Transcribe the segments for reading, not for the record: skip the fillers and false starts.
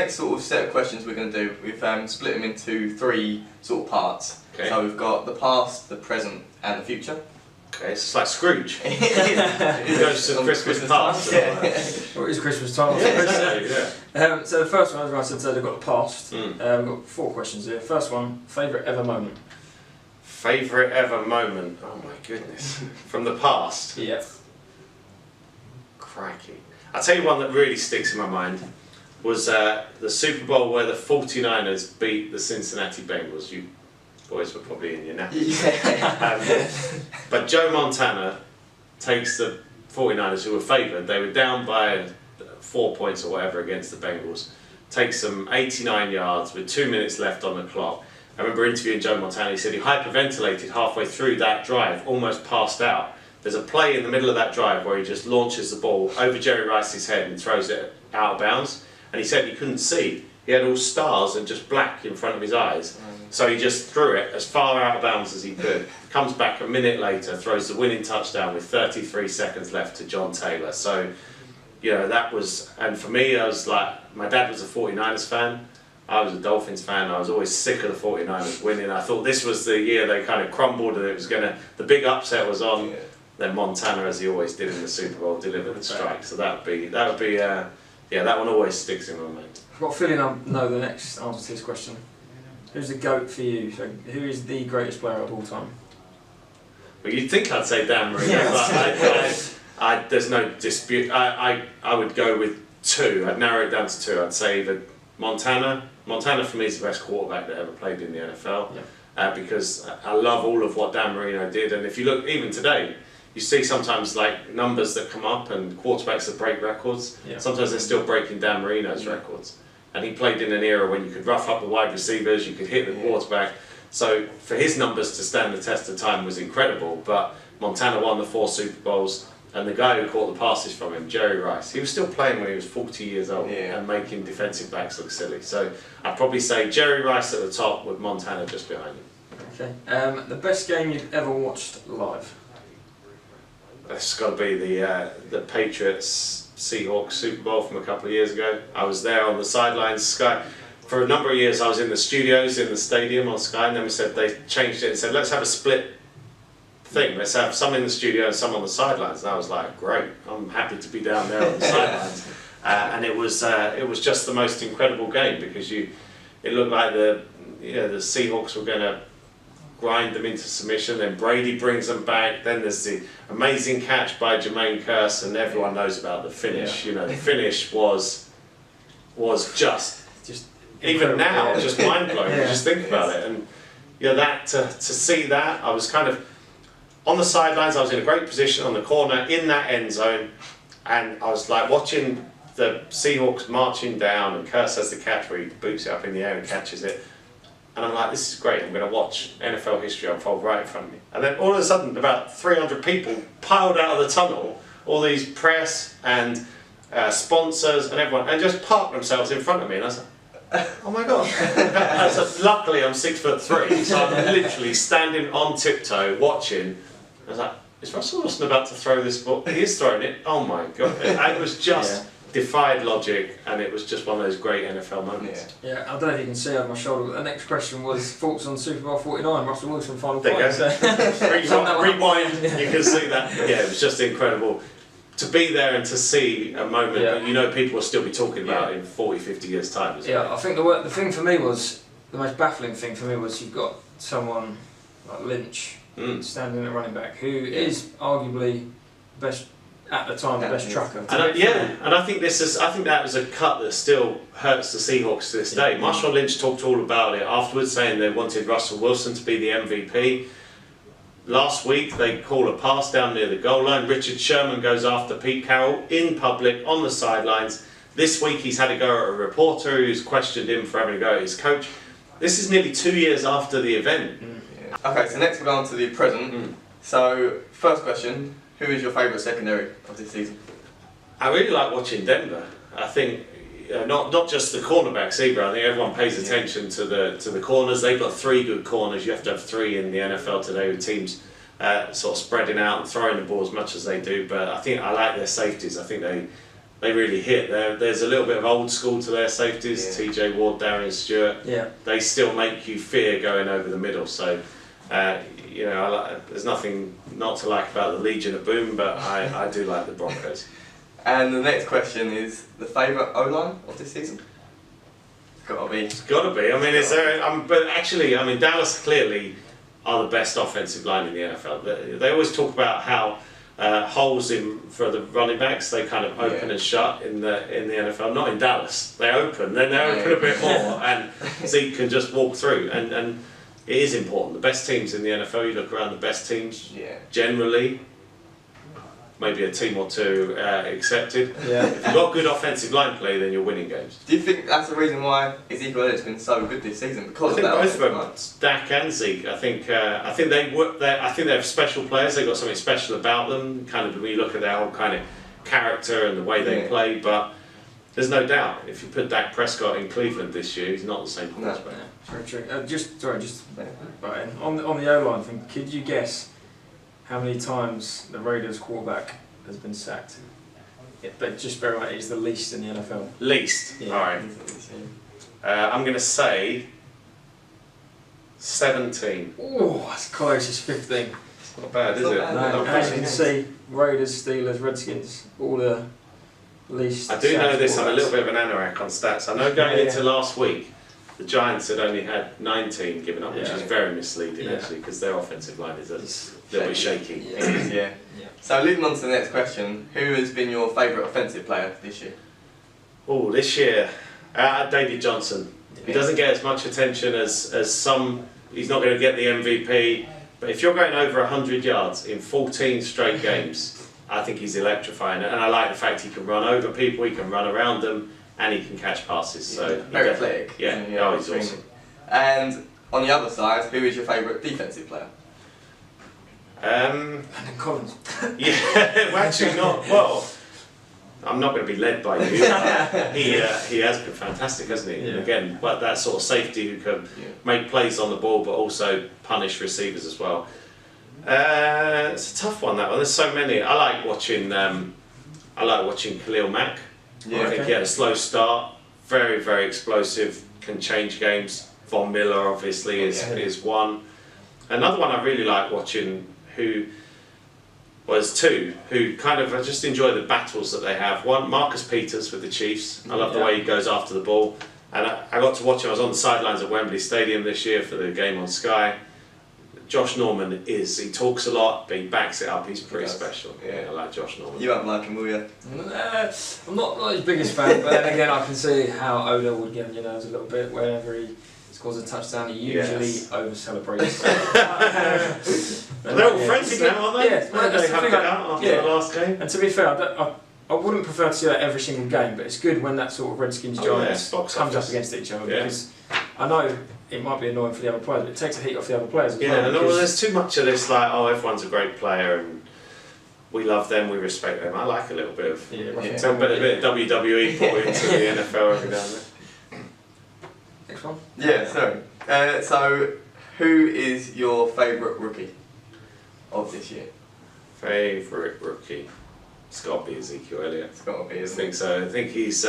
next sort of set of questions we're going to do, we've split them into 3 sort of parts. Okay. So we've got the past, the present, and the future. Okay, it's like Scrooge. It goes to Christmas past. Yeah. Or it is Christmas time. Yeah. So the first one, as I said, they've got the past. Mm. We've got 4 questions here. First one, favourite ever moment? Favourite ever moment? Oh my goodness. From the past? Yeah. Crikey. I'll tell you one that really sticks in my mind was the Super Bowl where the 49ers beat the Cincinnati Bengals. You boys were probably in your nappies. Yeah. But Joe Montana takes the 49ers, who were favoured. They were down by 4 points or whatever against the Bengals. Takes them 89 yards with 2 minutes left on the clock. I remember interviewing Joe Montana. He said he hyperventilated halfway through that drive, almost passed out. There's a play in the middle of that drive where he just launches the ball over Jerry Rice's head and throws it out of bounds. And he said he couldn't see. He had all stars and just black in front of his eyes. So he just threw it as far out of bounds as he could. Comes back a minute later, throws the winning touchdown with 33 seconds left to John Taylor. So, you know, that was, and for me, I was like, my dad was a 49ers fan. I was a Dolphins fan. I was always sick of the 49ers winning. I thought this was the year they kind of crumbled and it was the big upset was on. Yeah. Then Montana, as he always did in the Super Bowl, delivered the strike. So that would be, yeah, that one always sticks in my mind. I've got a feeling I know the next answer to this question. Who's the GOAT for you? So who is the greatest player of all time? Well, you'd think I'd say Dan Marino, but there's no dispute. I would go with 2. I'd narrow it down to 2. I'd say that Montana. Montana for me is the best quarterback that ever played in the NFL. Yeah. Because I love all of what Dan Marino did. And if you look, even today, you see sometimes like numbers that come up and quarterbacks that break records. Yeah. Sometimes they're still breaking Dan Marino's records. And he played in an era when you could rough up the wide receivers, you could hit the quarterback. So for his numbers to stand the test of time was incredible. But Montana won the 4 Super Bowls, and the guy who caught the passes from him, Jerry Rice, he was still playing when he was 40 years old and making defensive backs look silly. So I'd probably say Jerry Rice at the top with Montana just behind him. Okay. The best game you've ever watched live? That's got to be the Patriots Seahawks Super Bowl from a couple of years ago. I was there on the sidelines. Sky, for a number of years I was in the studios in the stadium on Sky, and then they changed it and said, let's have a split thing. Let's have some in the studio and some on the sidelines. And I was like, great, I'm happy to be down there on the sidelines. And it was just the most incredible game because it looked like the Seahawks were going to grind them into submission, then Brady brings them back, then there's the amazing catch by Jermaine Kearse, and everyone knows about the finish. The finish was just even now just mind blowing. You just think about it, and that to see that, I was kind of on the sidelines. I was in a great position on the corner in that end zone, and I was like watching the Seahawks marching down, and Kearse has the catch where he boots it up in the air and catches it. And I'm like, this is great, I'm going to watch NFL history unfold right in front of me. And then all of a sudden, about 300 people piled out of the tunnel, all these press and sponsors and everyone, and just parked themselves in front of me. And I was like, oh my God. So luckily, I'm 6'3", so I'm literally standing on tiptoe watching. I was like, is Russell Wilson about to throw this ball? He is throwing it. Oh my God. It was just... defied logic, and it was just one of those great NFL moments. Yeah, I don't know if you can see over my shoulder, but the next question was thoughts on Super Bowl 49, Russell Wilson final There point. you go. Rewind, you can see that. Yeah, it was just incredible to be there and to see a moment that people will still be talking about in 40, 50 years' time. I think the thing for me was, the most baffling thing for me was you've got someone like Lynch standing at running back, who is arguably the best, at the time, the best trucker. And I think that was a cut that still hurts the Seahawks to this day. Marshawn Lynch talked all about it afterwards, saying they wanted Russell Wilson to be the MVP. Last week they call a pass down near the goal line. Richard Sherman goes after Pete Carroll in public on the sidelines. This week he's had a go at a reporter who's questioned him for having a go at his coach. This is nearly 2 years after the event. Okay, so next we'll go on to the present. So, first question. Who is your favourite secondary of this season? I really like watching Denver. I think not just the cornerbacks either. I think everyone pays attention to the corners. They've got 3 good corners. You have to have 3 in the NFL today with teams sort of spreading out and throwing the ball as much as they do. But I think I like their safeties. I think they they really hit. There's a little bit of old school to their safeties. Yeah. TJ Ward, Darian Stewart. Yeah. They still make you fear going over the middle. So, you know, there's nothing not to like about the Legion of Boom, but I do like the Broncos. And the next question is the favourite O-line of this season? It's got to be. It's got to be. I mean, is there? But actually, I mean, Dallas clearly are the best offensive line in the NFL. They always talk about how holes for the running backs, they kind of open and shut in the NFL. Not in Dallas. They open, then they open a bit more, and Zeke can just walk through. And it is important. The best teams in the NFL, you look around the best teams, generally, maybe a team or two accepted. Yeah. If you've got good offensive line play, then you're winning games. Do you think that's the reason why Ezekiel Elliott's been so good this season? Because I think of that both of them, Dak and Zeke. I think they work. I think they're special players. They've got something special about them. Kind of when you look at their whole kind of character and the way they play. But there's no doubt if you put Dak Prescott in Cleveland this year, he's not the same quarterback. Very true. Just right, on the O-line thing, could you guess how many times the Raiders quarterback has been sacked? Yeah, but just bear in mind, it's the least in the NFL. Least. Yeah. All right. I'm going to say 17. Oh, that's close. It's 15. It's not bad, is it? No, as you can see, Raiders, Steelers, Redskins, all the least. I do know sacked this. I'm a quarterbacks. little bit of an anorak on stats. I know going into last week, the Giants had only had 19 given up, which is very misleading actually, because their offensive line is a little bit shaky. Yeah. So leading on to the next question, who has been your favourite offensive player this year? Oh, this year, David Johnson. He doesn't get as much attention as some. He's not going to get the MVP, but if you're going over 100 yards in 14 straight games, I think he's electrifying. And I like the fact he can run over people, he can run around them, and he can catch passes. So very athletic. Yeah, oh, he's awesome. And on the other side, who is your favourite defensive player? Landon Collins. Yeah, well, actually not. Well, I'm not going to be led by you. But he has been fantastic, hasn't he? Yeah. Again, but that sort of safety who can make plays on the ball, but also punish receivers as well. It's a tough one, that one. There's so many. I like watching Khalil Mack. I think he had a slow start, very, very explosive, can change games. Von Miller obviously is one. Another one I really like watching, who kind of, I just enjoy the battles that they have. One, Marcus Peters with the Chiefs. I love the way he goes after the ball. And I got to watch him. I was on the sidelines at Wembley Stadium this year for the game on Sky. Josh Norman he talks a lot, but he backs it up. He's pretty special. Yeah, I like Josh Norman. You won't like him, will you? I'm not his biggest fan, but then again, I can see how Oda would get on your nerves a little bit whenever he scores a touchdown. He usually over-celebrates. They're all friends now, aren't they? Yeah, they have it out after the last game. And to be fair, I wouldn't prefer to see that every single game, but it's good when that sort of Redskins Giants comes up against each other, because I know it might be annoying for the other players, but it takes the heat off the other players as well. Yeah, well, there's too much of this, like, oh, everyone's a great player and we love them, we respect them. I like a little bit of a bit of WWE brought into the NFL every now and then. Next one? Yeah, sorry. So, who is your favourite rookie of this year? Favourite rookie? It's got to be Ezekiel Elliott. It's got to be, I think so. I think he's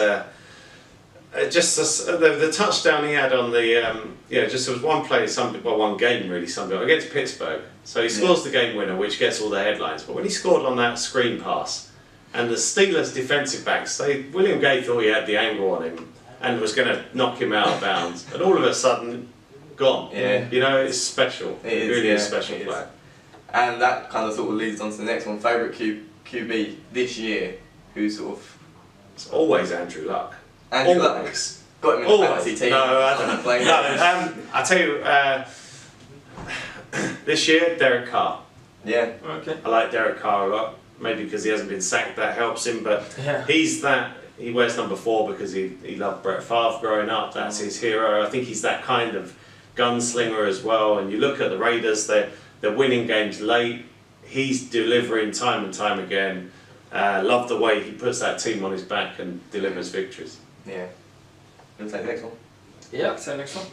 just the touchdown he had on the just there was one play, one game really, against Pittsburgh. So he scores the game winner, which gets all the headlines. But when he scored on that screen pass, and the Steelers defensive backs, William Gay thought he had the angle on him and was going to knock him out of bounds, and all of a sudden, gone. Yeah. You know, it's special. It is, really is a special player. And that kind of sort of leads on to the next one. Favourite QB this year, who sort of... It's always Andrew Luck. Andrew Luck? Got him in the fantasy team. No, I don't know. I tell you, this year, Derek Carr. Yeah. Okay. I like Derek Carr a lot. Maybe because he hasn't been sacked, that helps him. But he wears number 4 because he loved Brett Favre growing up. That's his hero. I think he's that kind of gunslinger as well. And you look at the Raiders, they're winning games late. He's delivering time and time again. Love the way he puts that team on his back and delivers victories. Yeah. Let's take the next one. Yeah, I'll take the next one.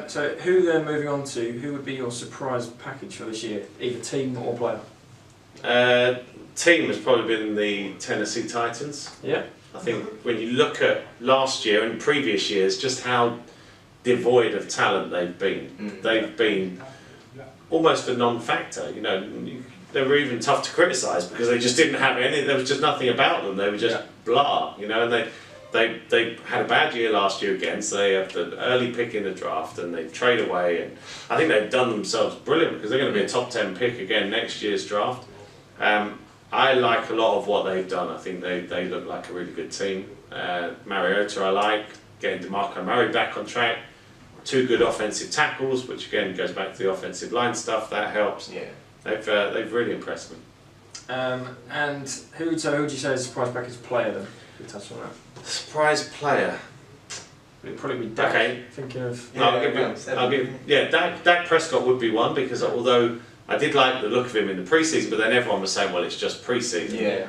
So who then, moving on to, who would be your surprise package for this year? Either team or player? Team has probably been the Tennessee Titans. Yeah. I think when you look at last year and previous years, just how devoid of talent they've been. They've been almost a non-factor. You know, they were even tough to criticise because they just didn't have any. There was just nothing about them. They were just blah. You know, and they had a bad year last year again. So they have the early pick in the draft and they trade away. And I think they've done themselves brilliant because they're going to be a top 10 pick again next year's draft. I like a lot of what they've done. I think they look like a really good team. Mariota I like. Getting DeMarco Murray back on track. 2 good offensive tackles, which again goes back to the offensive line stuff. That helps. Yeah, they've really impressed me. And who would you say is the surprise package player then? We touched on that. Surprise player. It'd probably be Dak. Okay. Thinking of. Dak Prescott would be one because although I did like the look of him in the preseason, but then everyone was saying, well, it's just preseason. Yeah.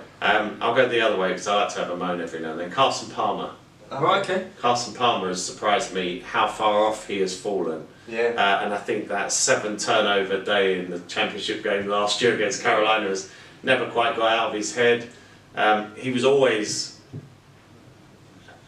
I'll go the other way because I like to have a moan every now and then. Carson Palmer. Right, okay. Carson Palmer has surprised me how far off he has fallen. Yeah. And I think that 7 turnover day in the championship game last year against Carolina has never quite got out of his head. He was always,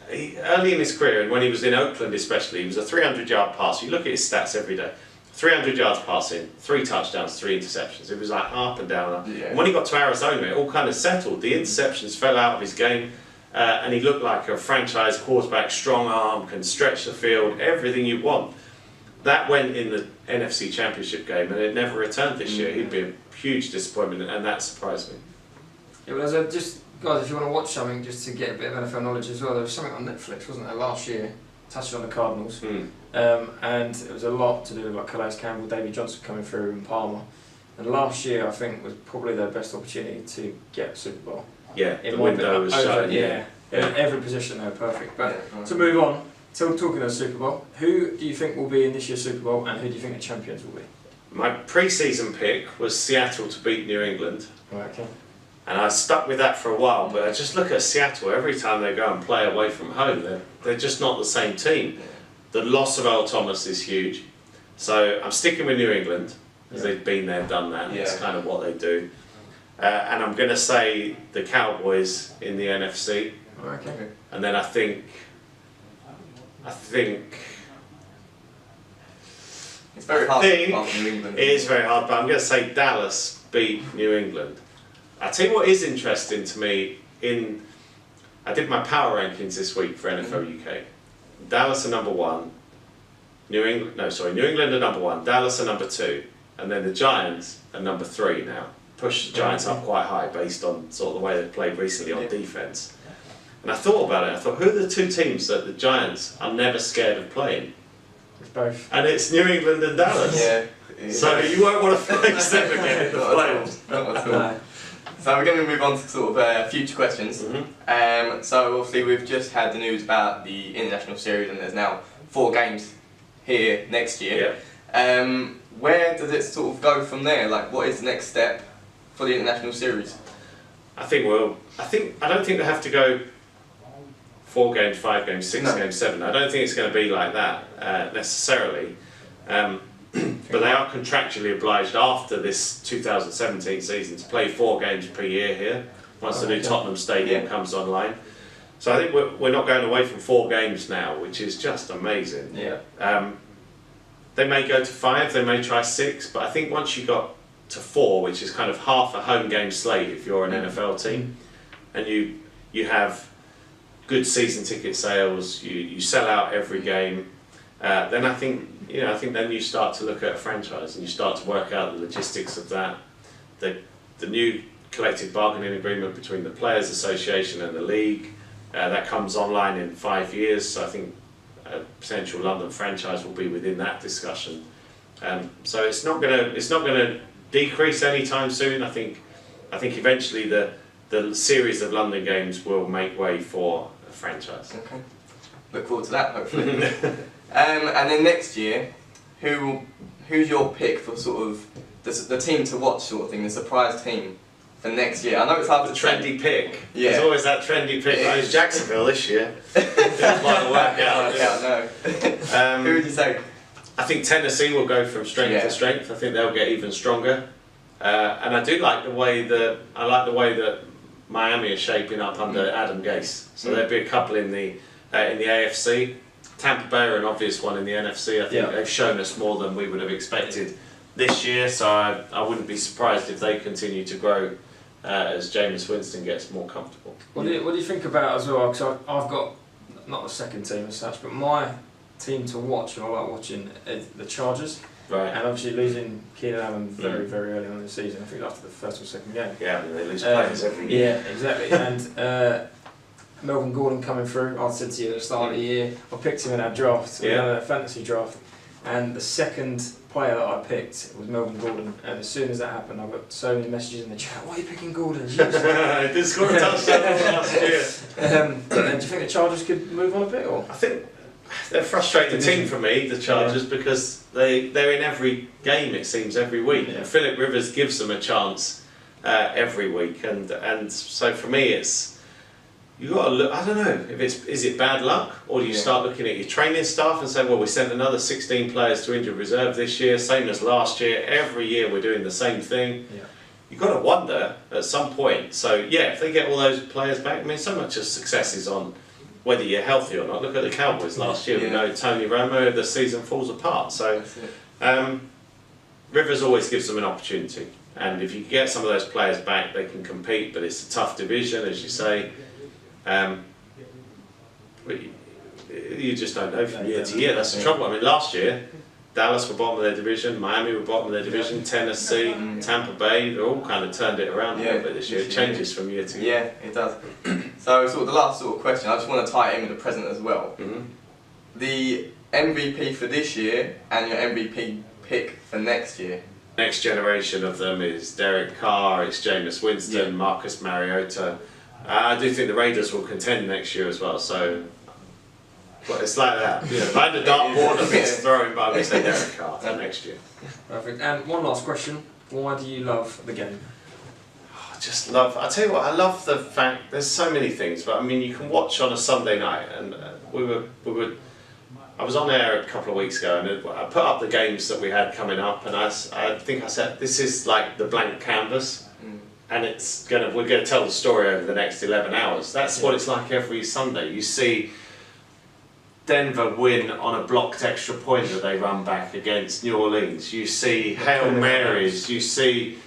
early in his career, and when he was in Oakland especially, he was a 300-yard passer. You look at his stats every day. 300 yards passing, 3 touchdowns, 3 interceptions. It was like up and down. Yeah. And when he got to Arizona, it all kind of settled. The interceptions fell out of his game. And he looked like a franchise quarterback, strong arm, can stretch the field, everything you want. That went in the NFC Championship game and it never returned this year. He'd be a huge disappointment and that surprised me. Yeah, well, guys, if you want to watch something just to get a bit of NFL knowledge as well, there was something on Netflix, wasn't there, last year, touching on the Cardinals. And it was a lot to do with like Calais Campbell, Davey Johnson coming through and Palmer. And last year, I think, was probably their best opportunity to get a Super Bowl. Yeah, the window was shut. Yeah. Every position they were perfect. But to move on, talking of Super Bowl, who do you think will be in this year's Super Bowl and who do you think the champions will be? My pre-season pick was Seattle to beat New England. Right, okay. And I stuck with that for a while, but I just look at Seattle, every time they go and play away from home, they're just not the same team. The loss of Earl Thomas is huge. So I'm sticking with New England, because they've been there, done that, it's kind of what they do. And I'm going to say the Cowboys in the NFC. Okay. And then I think it's very hard to New England. It is very hard, but I'm going to say Dallas beat New England. I tell you what is interesting to me, I did my power rankings this week for NFL UK. Dallas are number 1, New England are number 1, Dallas are number 2, and then the Giants are number 3 now. Pushed the Giants up quite high based on sort of the way they've played recently on defence. And I thought about it, I thought, who are the 2 teams that the Giants are never scared of playing? It's both. And it's New England and Dallas. Yeah. So you won't want to face them again in the playoffs. Not at all. So we're going to move on to sort of future questions. So obviously we've just had the news about the international series and there's now 4 games here next year. Where does it sort of go from there? Like, what is the next step for the international series? I don't think they have to go 4 games, 5 games, 6 games, 7. I don't think it's going to be like that necessarily. But they are contractually obliged after this 2017 season to play 4 games per year here once the new Tottenham Stadium comes online. So I think we're not going away from 4 games now, which is just amazing. They may go to 5, they may try 6, but I think once you got to 4, which is kind of half a home game slate if you're an NFL team, and you have good season ticket sales, you sell out every game, then I think then you start to look at a franchise and you start to work out the logistics of that. The new collective bargaining agreement between the Players Association and the league that comes online in 5 years. So I think a potential London franchise will be within that discussion. So it's not going to decrease anytime soon. I think eventually the series of London games will make way for a franchise. Okay. Look forward to that, hopefully. And then next year, who's your pick for sort of the team to watch sort of thing, the surprise team for next year? I know it's hard to trendy pick. Yeah. There's always that trendy pick. It was Jacksonville this year. It might work out. No. Who would you say? I think Tennessee will go from strength to strength. I think they'll get even stronger. And I do like the way that Miami are shaping up under Adam Gase. So there'd be a couple in the AFC. Tampa Bay are an obvious one in the NFC. I think they've shown us more than we would have expected this year, so I wouldn't be surprised if they continue to grow as Jameis Winston gets more comfortable. What do you think about as well? Because I've got not the second team as such, but my team to watch, who I like watching, is the Chargers. Right. And obviously losing Keenan Allen very, very early on in the season, I think after the first or second game. Yeah, I mean, they lose players every year. Yeah, exactly. And Melvin Gordon coming through, I said to you at the start of the year, I picked him in our draft, a fantasy draft, and the second player that I picked was Melvin Gordon, and as soon as that happened I got so many messages in the chat, why are you picking Gordon? He did score a touchdown last year. Do you think the Chargers could move on a bit? Or? I think they're a frustrating team for me, the Chargers, because they're in every game, it seems, every week. And Philip Rivers gives them a chance every week, and so for me it's, you got to look. I don't know if is it bad luck, or do you start looking at your training staff and say, well, we sent another 16 players to injured reserve this year, same as last year. Every year we're doing the same thing. Yeah. You've got to wonder at some point. So yeah, if they get all those players back, I mean, so much of success is on whether you're healthy or not. Look at the Cowboys last year. We know Tony Romo, the season falls apart. So Rivers always gives them an opportunity, and if you get some of those players back, they can compete. But it's a tough division, as you say. But you just don't know from year to year. That's the trouble. I mean, last year Dallas were bottom of their division, Miami were bottom of their division, Tennessee, Tampa Bay, they all kind of turned it around a little bit this year. It changes from year to year. Yeah, it does. So sort of the last sort of question, I just want to tie it in with the present as well. The MVP for this year and your MVP pick for next year. Next generation of them is Derek Carr, it's Jameis Winston, Marcus Mariota. I do think the Raiders will contend next year as well, so but it's like that. If I had a dartboard of it to throw in, but I would say Derek Carr next year. Perfect. And one last question, why do you love the game? I just love, I tell you what, I love the fact, there's so many things, but I mean, you can watch on a Sunday night, and I was on air a couple of weeks ago, and I put up the games that we had coming up, and I think I said, this is like the blank canvas. And we're going to tell the story over the next 11 hours. That's what it's like every Sunday. You see Denver win on a blocked extra point that they run back against New Orleans. You see Hail Marys. You see,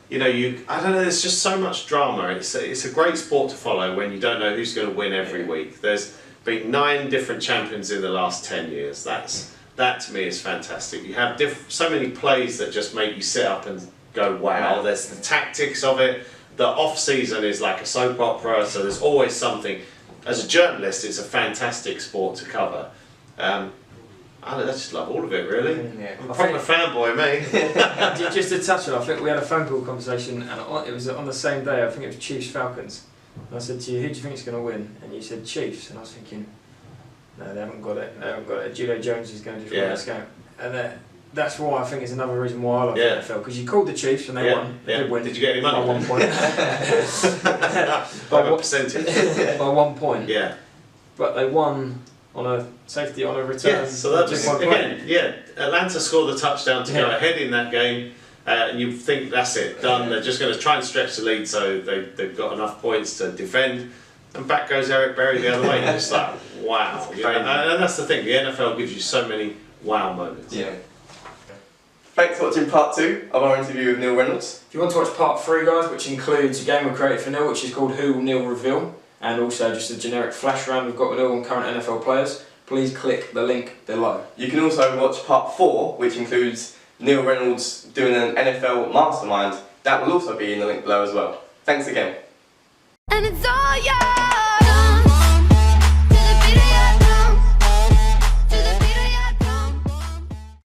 I don't know, there's just so much drama. It's a great sport to follow when you don't know who's going to win every week. There's been 9 different champions in the last 10 years. That to me is fantastic. You have so many plays that just make you sit up and go, wow. There's the tactics of it. The off season is like a soap opera, so there's always something. As a journalist, it's a fantastic sport to cover. I just love all of it, really. I'm a proper fanboy, me. Just to touch on, I think we had a phone call conversation, and it was on the same day. I think it was Chiefs Falcons. And I said to you, who do you think is going to win? And you said Chiefs, and I was thinking, no, they haven't got it. They haven't got it. Julio Jones is going to win this game, and that's why I think it's another reason why I love the NFL, because you called the Chiefs and they won. They did win. Did you get any money? By 1 point. By what percentage? By 1 point. Yeah. But they won on a safety on a return. Yeah, so that was, again, Atlanta scored the touchdown to go ahead in that game, and you think that's it, done. They're just going to try and stretch the lead so they've got enough points to defend. And back goes Eric Berry the other way. You're just like, wow. And that's the thing, the NFL gives you so many wow moments. Yeah. Thanks for watching part 2 of our interview with Nei Reynolds. If you want to watch part 3, guys, which includes a game we created for Neil, which is called Who Will Neil Reveal, and also just a generic flash round we've got with Neil on current NFL players, please click the link below. You can also watch part 4, which includes Nei Reynolds doing an NFL mastermind. That will also be in the link below as well. Thanks again. And it's all